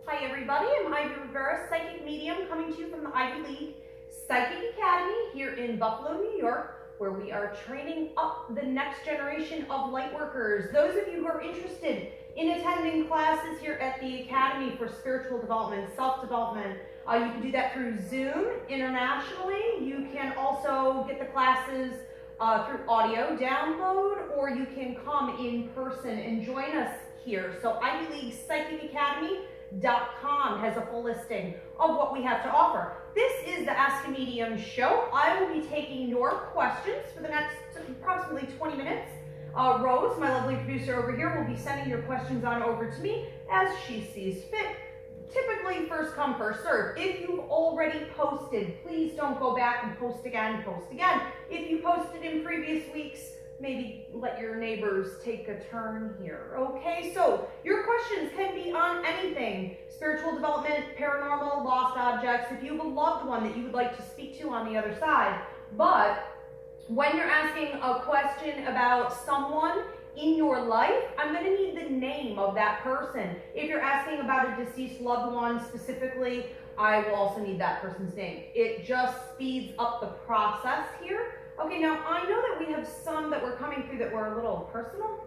Hi everybody, I'm Ivy Rivera, Psychic Medium, coming to you from the Ivy League Psychic Academy here in Buffalo, New York, where we are training up the next generation of light workers. Those of you who are interested in attending classes here at the Academy for spiritual development, self-development, you can do that through Zoom internationally. You can also get the classes through audio download, or you can come in person and join us here. So Ivy League Psychic Academy.com has a full listing of what we have to offer. This is the Ask a Medium show. I will be taking your questions for the next approximately 20 minutes. Rose, my lovely producer over here, will be sending your questions on over to me as she sees fit. Typically first come, first serve. If you've already posted, please don't go back and post again, If you posted in previous weeks, maybe let your neighbors take a turn here. Okay, so your questions can be on anything: spiritual development, paranormal, lost objects, if you have a loved one that you would like to speak to on the other side. But when you're asking a question about someone in your life, I'm going to need the name of that person. If you're asking about a deceased loved one specifically, I will also need that person's name. It just speeds up the process here. Okay, now I know that we have some that were coming through that were a little personal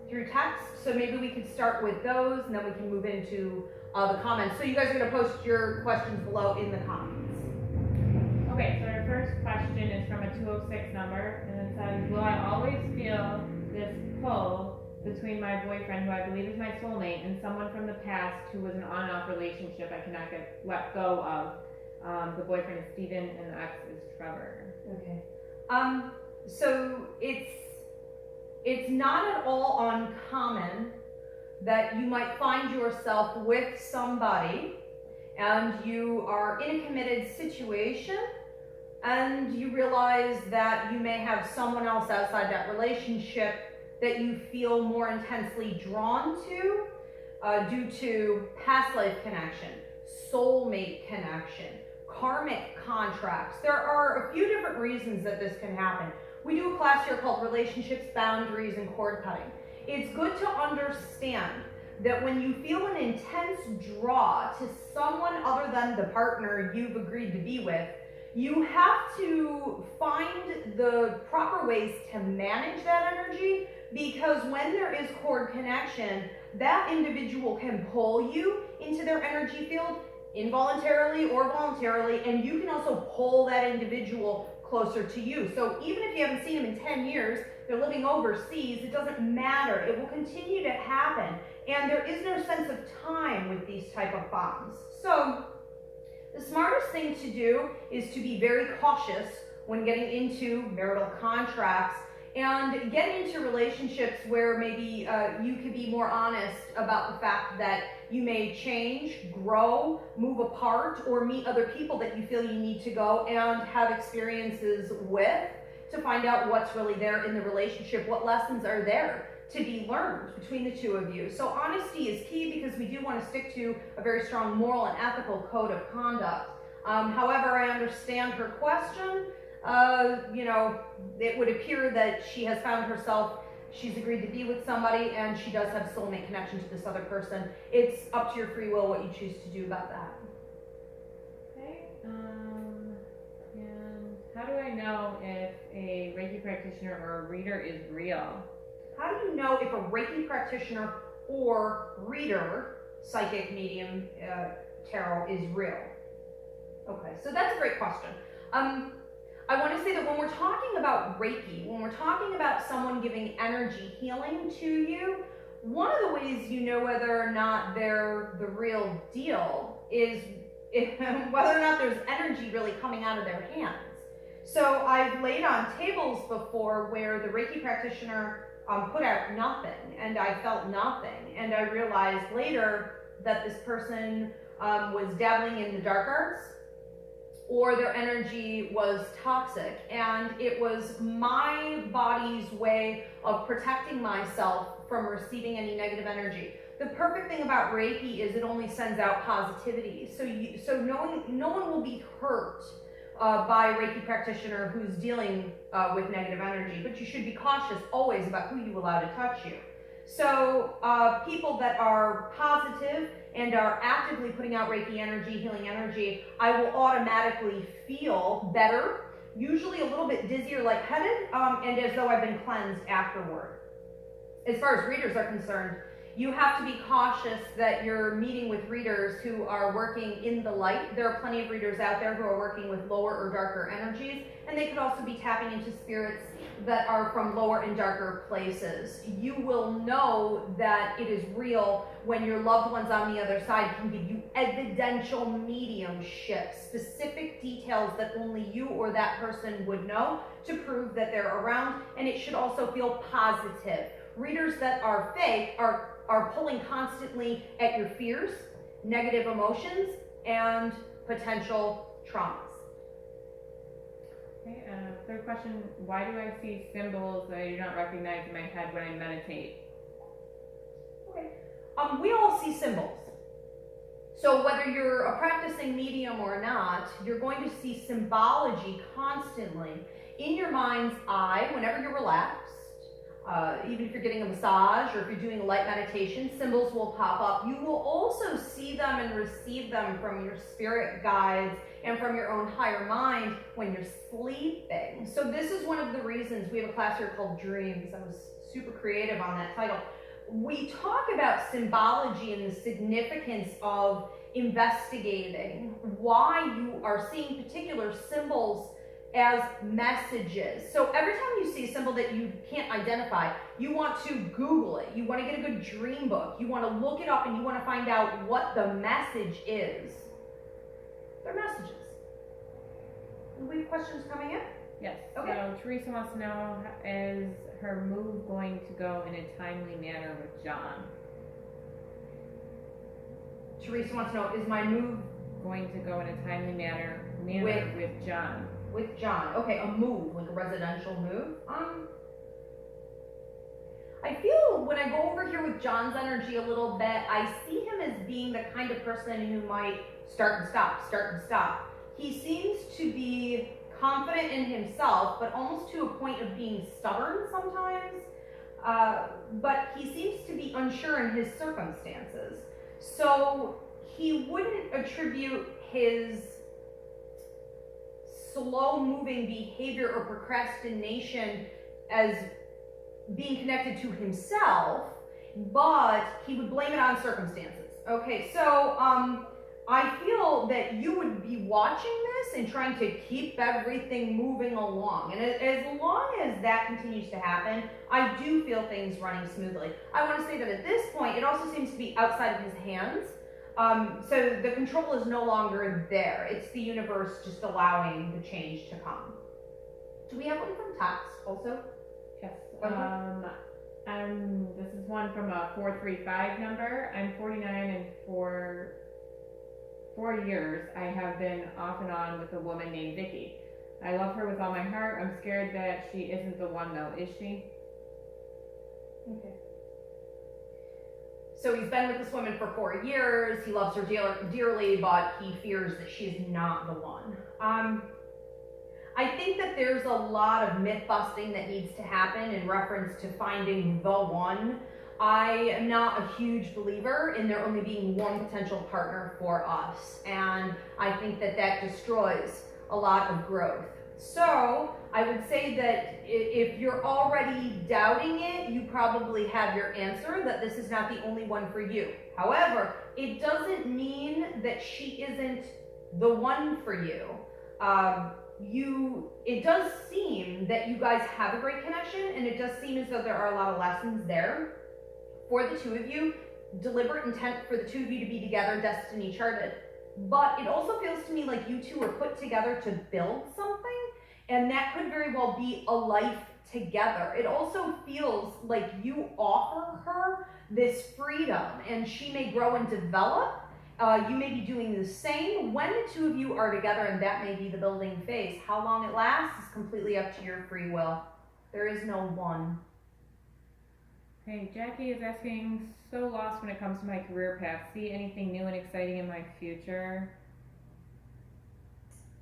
through text, so maybe we could start with those and then we can move into the comments. So you guys are going to post your questions below in the comments. Okay, so our first question is from a 206 number, and it says, will I always feel this pull between my boyfriend, who I believe is my soulmate, and someone from the past who was an on and off relationship I cannot let go of? The boyfriend is Steven and the ex is Trevor. Okay. So it's not at all uncommon that you might find yourself with somebody and you are in a committed situation and you realize that you may have someone else outside that relationship that you feel more intensely drawn to due to past life connection, soulmate connection, karmic contracts. There are a few different reasons that this can happen. We do a class here called Relationships, Boundaries, and Cord Cutting. It's good to understand that when you feel an intense draw to someone other than the partner you've agreed to be with, you have to find the proper ways to manage that energy, because when there is cord connection, that individual can pull you into their energy field involuntarily or voluntarily, and you can also pull that individual closer to you. So even if you haven't seen them in 10 years, they're living overseas, it doesn't matter. It will continue to happen, and there is no sense of time with these type of bonds. So the smartest thing to do is to be very cautious when getting into marital contracts and get into relationships where maybe you could be more honest about the fact that you may change, grow, move apart, or meet other people that you feel you need to go and have experiences with to find out what's really there in the relationship, what lessons are there to be learned between the two of you. So honesty is key, because we do want to stick to a very strong moral and ethical code of conduct. However, I understand her question. It would appear that she has found herself, she's agreed to be with somebody, and she does have soulmate connection to this other person. It's up to your free will what you choose to do about that. Okay, and how do I know if a Reiki practitioner or a reader is real? How do you know if a Reiki practitioner or reader, psychic, medium, tarot, is real? Okay, so that's a great question. I want to say that when we're talking about Reiki, when we're talking about someone giving energy healing to you, one of the ways you know whether or not they're the real deal is whether or not there's energy really coming out of their hands. So I've laid on tables before where the Reiki practitioner put out nothing, and I felt nothing, and I realized later that this person was dabbling in the dark arts, or their energy was toxic, and it was my body's way of protecting myself from receiving any negative energy. The perfect thing about Reiki is it only sends out positivity, so no one will be hurt by a Reiki practitioner who's dealing with negative energy, but you should be cautious always about who you allow to touch you. So people that are positive and are actively putting out Reiki energy, healing energy, I will automatically feel better, usually a little bit dizzy or lightheaded, and as though I've been cleansed afterward. As far as readers are concerned, you have to be cautious that you're meeting with readers who are working in the light. There are plenty of readers out there who are working with lower or darker energies, and they could also be tapping into spirits that are from lower and darker places. You will know that it is real when your loved ones on the other side can give you evidential mediumship, specific details that only you or that person would know to prove that they're around, and it should also feel positive. Readers that are fake are pulling constantly at your fears, negative emotions, and potential traumas. Okay, third question, why do I see symbols that I do not recognize in my head when I meditate? Okay. We all see symbols. So whether you're a practicing medium or not, you're going to see symbology constantly in your mind's eye whenever you're relaxed. Even if you're getting a massage or if you're doing a light meditation, symbols will pop up. You will also see them and receive them from your spirit guides and from your own higher mind when you're sleeping. So this is one of the reasons we have a class here called Dreams. I was super creative on that title. We talk about symbology and the significance of investigating why you are seeing particular symbols as messages. So every time you see a symbol that you can't identify, you want to Google it. You want to get a good dream book. You want to look it up and you want to find out what the message is. They're messages. Do we have questions coming in? Yes. Okay. So Teresa wants to know, is her move going to go in a timely manner with John? Teresa wants to know, is my move Going to go in a timely manner with John? With John? Okay, a move, like a residential move. I feel when I go over here with John's energy a little bit, I see him as being the kind of person who might start and stop. He seems to be confident in himself, but almost to a point of being stubborn sometimes. But he seems to be unsure in his circumstances. So he wouldn't attribute his slow-moving behavior or procrastination as being connected to himself, but he would blame it on circumstances. Okay, so I feel that you would be watching this and trying to keep everything moving along. And as long as that continues to happen, I do feel things running smoothly. I want to say that at this point, it also seems to be outside of his hands. So the control is no longer there. It's the universe just allowing the change to come. Do we have one from Tax also? Yes. This is one from a 435 number. I'm 49 and for 4 years I have been off and on with a woman named Vicky. I love her with all my heart. I'm scared that she isn't the one though. Is she? Okay. So he's been with this woman for 4 years. He loves her dearly, but he fears that she's not the one. I think that there's a lot of myth busting that needs to happen in reference to finding the one. I am not a huge believer in there only being one potential partner for us, and I think that that destroys a lot of growth. So I would say that if you're already doubting it, you probably have your answer that this is not the only one for you. However, it doesn't mean that she isn't the one for you. It does seem that you guys have a great connection, and it does seem as though there are a lot of lessons there for the two of you, deliberate intent for the two of you to be together, destiny charted. But it also feels to me like you two are put together to build something, and that could very well be a life together. It also feels like you offer her this freedom, and she may grow and develop. You may be doing the same when the two of you are together, and that may be the building phase. How long it lasts is completely up to your free will. There is no one. Hey, Jackie is asking, so lost when it comes to my career path. See anything new and exciting in my future?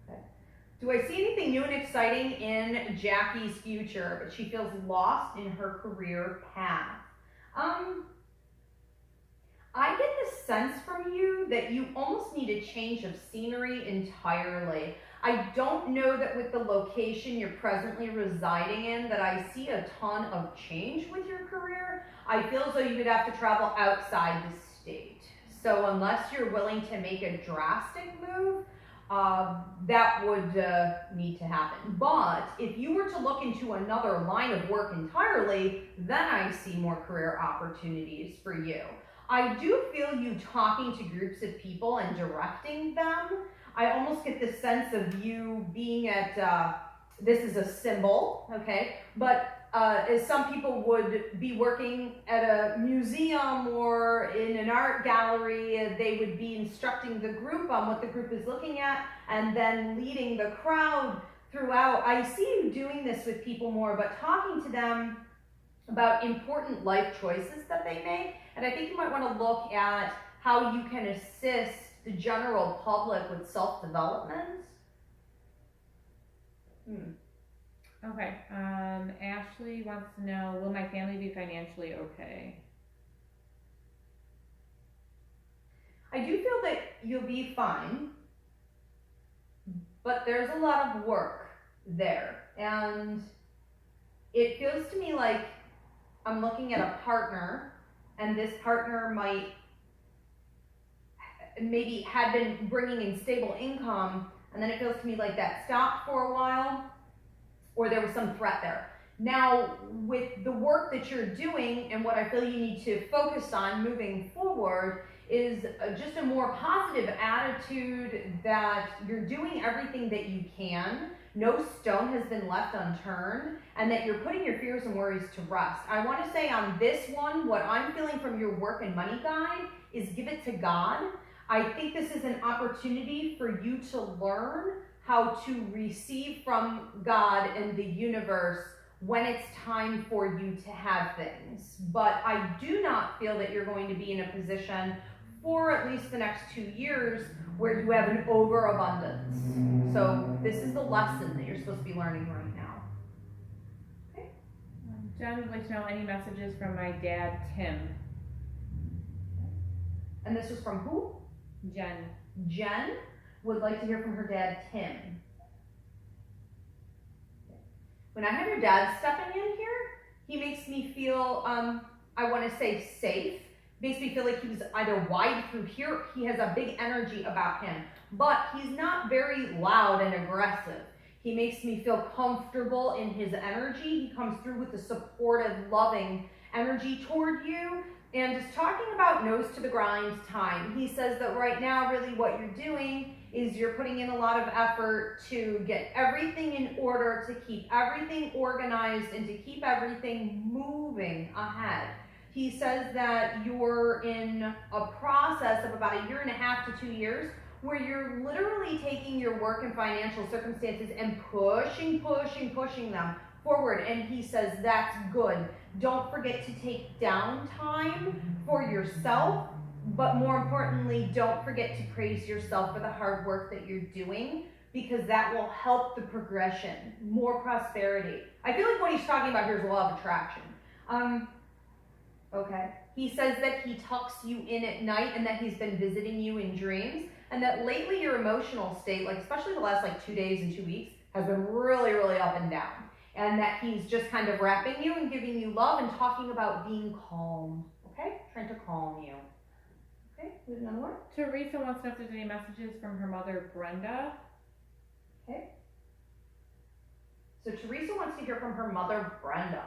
Okay. Do I see anything new and exciting in Jackie's future? But she feels lost in her career path. I get the sense from you that you almost need a change of scenery entirely. I don't know that with the location you're presently residing in that I see a ton of change with your career. I feel as though you would have to travel outside the state. So unless you're willing to make a drastic move, that would need to happen. But if you were to look into another line of work entirely, then I see more career opportunities for you. I do feel you talking to groups of people and directing them. I almost get the sense of you being at, this is a symbol, okay? But as some people would be working at a museum or in an art gallery, they would be instructing the group on what the group is looking at and then leading the crowd throughout. I see you doing this with people more, but talking to them about important life choices that they make. And I think you might want to look at how you can assist the general public with self-development. Okay, Ashley wants to know, will my family be financially okay? I do feel that you'll be fine, but there's a lot of work there. And it feels to me like I'm looking at a partner, and this partner might maybe had been bringing in stable income, and then it feels to me like that stopped for a while, or there was some threat there. Now, with the work that you're doing and what I feel you need to focus on moving forward is just a more positive attitude that you're doing everything that you can, no stone has been left unturned, and that you're putting your fears and worries to rest. I want to say on this one, what I'm feeling from your work and money guide is give it to God. I think this is an opportunity for you to learn how to receive from God and the universe when it's time for you to have things. But I do not feel that you're going to be in a position for at least the next 2 years where you have an overabundance. So this is the lesson that you're supposed to be learning right now. Okay. Jen would like to know any messages from my dad, Tim. And this was from who? Jen. Jen would like to hear from her dad, Tim. When I have your dad stepping in here, he makes me feel, I want to say safe. Makes me feel like he's either wide through here, he has a big energy about him, but he's not very loud and aggressive. He makes me feel comfortable in his energy. He comes through with a supportive, loving energy toward you. And just talking about nose to the grind time, he says that right now really what you're doing is you're putting in a lot of effort to get everything in order, to keep everything organized, and to keep everything moving ahead. He says that you're in a process of about 1.5 to 2 years where you're literally taking your work and financial circumstances and pushing them forward. And he says that's good. Don't forget to take downtime for yourself, but more importantly, don't forget to praise yourself for the hard work that you're doing, because that will help the progression, more prosperity. I feel like what he's talking about here is law of attraction. Okay. He says that he tucks you in at night and that he's been visiting you in dreams, and that lately your emotional state, like especially the last 2 days and 2 weeks, has been really, really up and down. And that he's just kind of wrapping you and giving you love and talking about being calm. Okay? Trying to calm you. Okay, there's another one. Teresa wants to know if there's any messages from her mother, Brenda. Okay. So Teresa wants to hear from her mother, Brenda.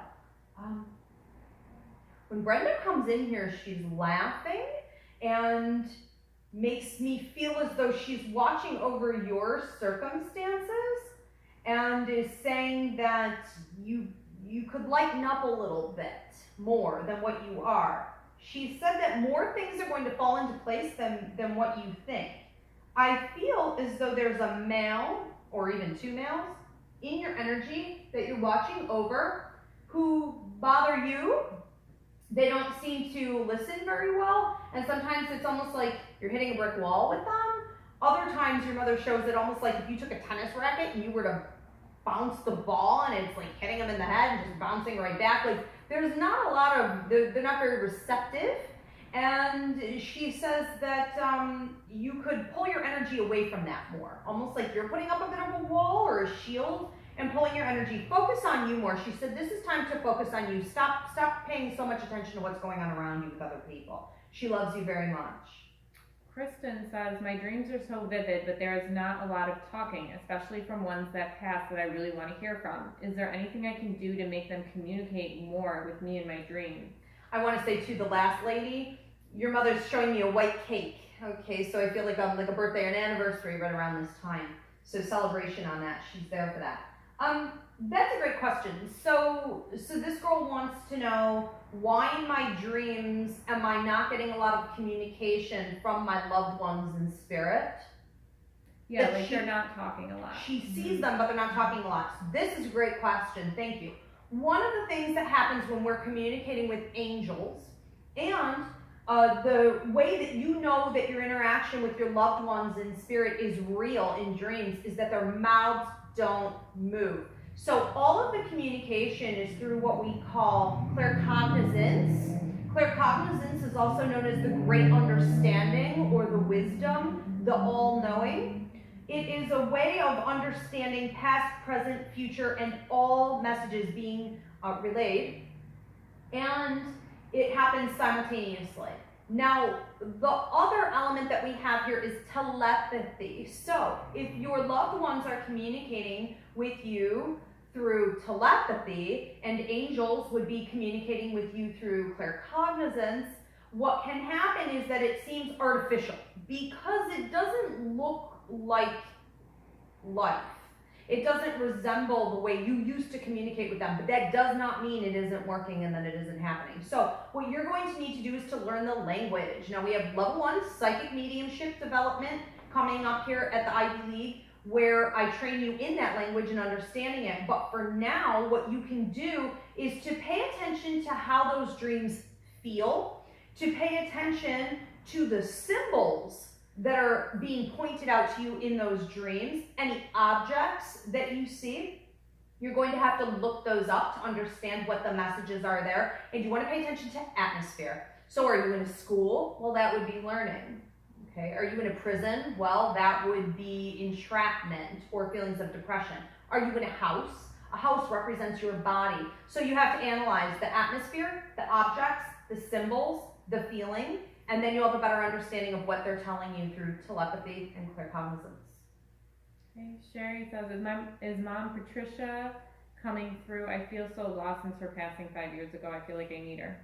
When Brenda comes in here, she's laughing and makes me feel as though she's watching over your circumstances and is saying that you could lighten up a little bit more than what you are. She said that more things are going to fall into place than what you think. I feel as though there's a male, or even 2 males, in your energy that you're watching over who bother you. They don't seem to listen very well, and sometimes it's almost like you're hitting a brick wall with them. Other times your mother shows it almost like if you took a tennis racket and you were to bounce the ball and it's like hitting them in the head and just bouncing right back. Like there's not a lot of, they're not very receptive, And she says that you could pull your energy away from that more, almost like you're putting up a bit of a wall or a shield and pulling your energy. Focus on you more. She said this is time to focus on you. Stop paying so much attention to what's going on around you with other people. She loves you very much. Kristen says, my dreams are so vivid, but there is not a lot of talking, especially from ones that pass that I really want to hear from. Is there anything I can do to make them communicate more with me in my dreams? I want to say to the last lady, your mother's showing me a white cake. Okay, so I feel like like a birthday or an anniversary right around this time. So celebration on that. She's there for that. That's a great question. So this girl wants to know, why in my dreams am I not getting a lot of communication from my loved ones in spirit? Yeah, like they're not talking a lot. She sees them, but they're not talking a lot. So this is a great question. Thank you. One of the things that happens when we're communicating with angels, and the way that you know that your interaction with your loved ones in spirit is real in dreams, is that their mouths don't move. So all of the communication is through what we call claircognizance. Claircognizance is also known as the great understanding or the wisdom, the all-knowing. It is a way of understanding past, present, future, and all messages being relayed. And it happens simultaneously. Now, the other element that we have here is telepathy. So, if your loved ones are communicating with you through telepathy, and angels would be communicating with you through claircognizance, what can happen is that it seems artificial because it doesn't look like life. It doesn't resemble the way you used to communicate with them, but that does not mean it isn't working and that it isn't happening. So what you're going to need to do is to learn the language. Now we have level 1 psychic mediumship development coming up here at the Ivy League, where I train you in that language and understanding it. But for now, what you can do is to pay attention to how those dreams feel, to pay attention to the symbols that are being pointed out to you in those dreams, any objects that you see. You're going to have to look those up to understand what the messages are there. And you want to pay attention to atmosphere. So are you in a school? Well, that would be learning. Okay. Are you in a prison? Well, that would be entrapment or feelings of depression. Are you in a house? A house represents your body. So you have to analyze the atmosphere, the objects, the symbols, the feeling, and then you'll have a better understanding of what they're telling you through telepathy and claircognizance. Okay, Sherry says, is Mom Patricia coming through? I feel so lost since her passing 5 years ago. I feel like I need her.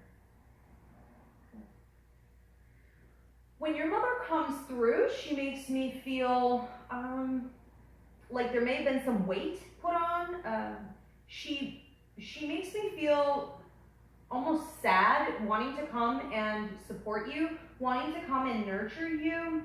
When your mother comes through, she makes me feel like there may have been some weight put on. She makes me feel almost sad, wanting to come and support you, wanting to come and nurture you,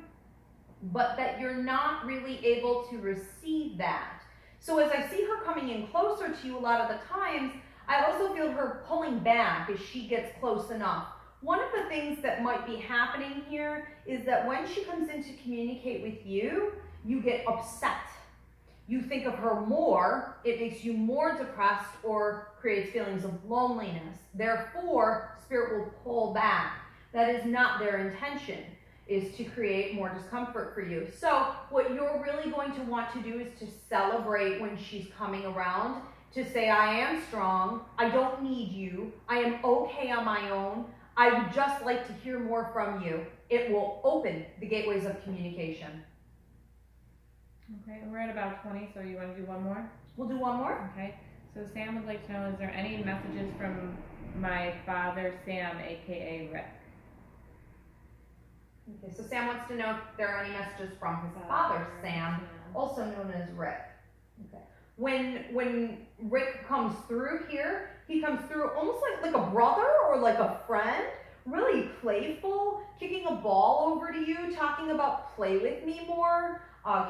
but that you're not really able to receive that. So as I see her coming in closer to you a lot of the times, I also feel her pulling back as she gets close enough. One of the things that might be happening here is that when she comes in to communicate with you, you get upset. You think of her more, it makes you more depressed or creates feelings of loneliness. Therefore, Spirit will pull back. That is not their intention, is to create more discomfort for you. So what you're really going to want to do is to celebrate when she's coming around, to say, I am strong, I don't need you, I am okay on my own, I would just like to hear more from you. It will open the gateways of communication. Okay, we're at about 20, so you want to do one more? We'll do one more. Okay, so Sam would like to know, is there any messages from my father, Sam, aka Rick? Okay, so Sam wants to know if there are any messages from his father, Sam, also known as Rick. Okay. When Rick comes through here, he comes through almost like a brother or like a friend, really playful, kicking a ball over to you, talking about play with me more,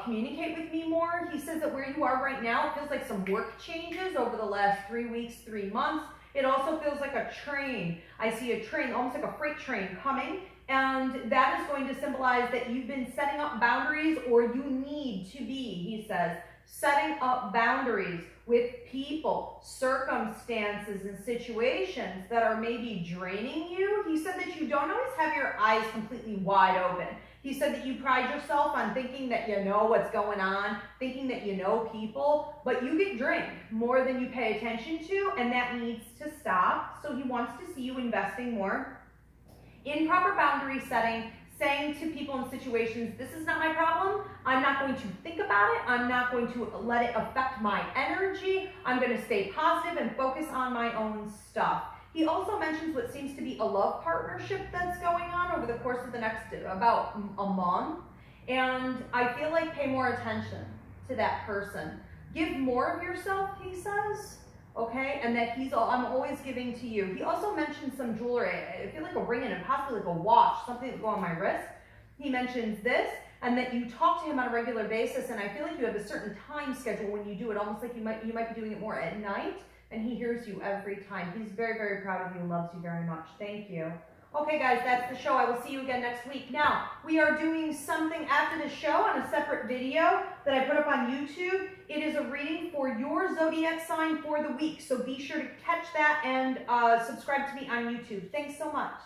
communicate with me more. He says that where you are right now, it feels like some work changes over the last 3 weeks, 3 months. It also feels like a train. I see a train, almost like a freight train coming, and that is going to symbolize that you've been setting up boundaries, or you need to be, he says, setting up boundaries with people, circumstances, and situations that are maybe draining you. He said that you don't always have your eyes completely wide open. He said that you pride yourself on thinking that you know what's going on, thinking that you know people, but you get drained more than you pay attention to, and that needs to stop. So he wants to see you investing more in proper boundary setting, saying to people in situations, this is not my problem. I'm not going to think about it. I'm not going to let it affect my energy. I'm going to stay positive and focus on my own stuff. He also mentions what seems to be a love partnership that's going on over the course of the next about a month. And I feel like pay more attention to that person. Give more of yourself, he says. Okay, and that I'm always giving to you. He also mentioned some jewelry. I feel like a ring and possibly like a watch, something that go on my wrist. He mentions this, and that you talk to him on a regular basis, and I feel like you have a certain time schedule when you do it, almost like you might be doing it more at night, and he hears you every time. He's very, very proud of you and loves you very much. Thank you. Okay, guys, that's the show. I will see you again next week. Now, we are doing something after the show on a separate video that I put up on YouTube. It is a reading for your zodiac sign for the week. So be sure to catch that and subscribe to me on YouTube. Thanks so much.